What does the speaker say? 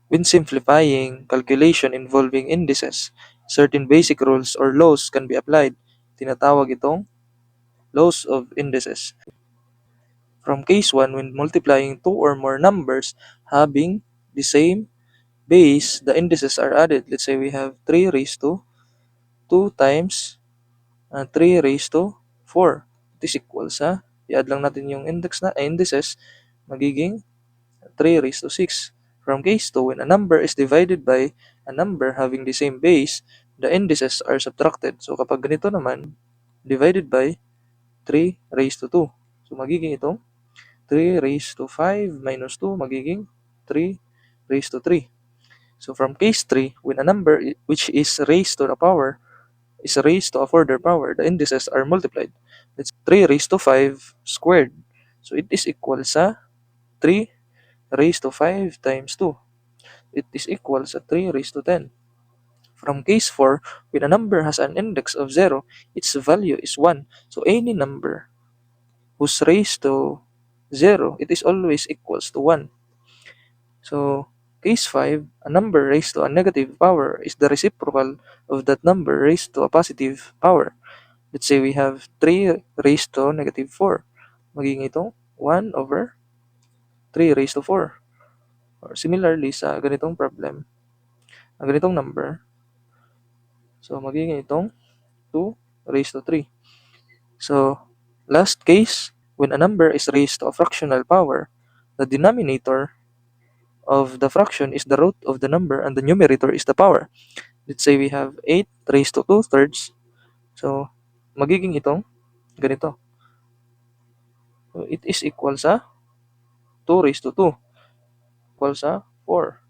When simplifying calculation involving indices, certain basic rules or laws can be applied. Tinatawag itong laws of indices. From case 1, when multiplying two or more numbers having the same base, the indices are added. Let's say we have 3 raised to 2 times 3 raised to 4. This equals i-add lang natin yung indices, magiging 3 raised to 6. From case 2, when a number is divided by a number having the same base, the indices are subtracted. So kapag ganito naman, divided by 3 raised to 2. So magiging itong 3 raised to 5 minus 2, magiging 3 raised to 3. So from case 3, when a number which is raised to the power is raised to a further power, the indices are multiplied. That's 3 raised to 5 squared. So it is equal sa 3 raised to 5 times 2. It is equal sa 3 raised to 10. From case 4, when a number has an index of 0, its value is 1. So any number whose raised to 0, it is always equals to 1. So case 5, a number raised to a negative power is the reciprocal of that number raised to a positive power. Let's say we have 3 raised to negative 4. Magiging itong 1 over 3 raised to 4. Or similarly sa ganitong problem, ang ganitong number, so magiging itong 2 raised to 3. So, last case, when a number is raised to a fractional power, the denominator of the fraction is the root of the number and the numerator is the power. Let's say we have 8 raised to 2 thirds. So, magiging itong ganito. So, it is equal sa 2 raised to 2 equal sa 4.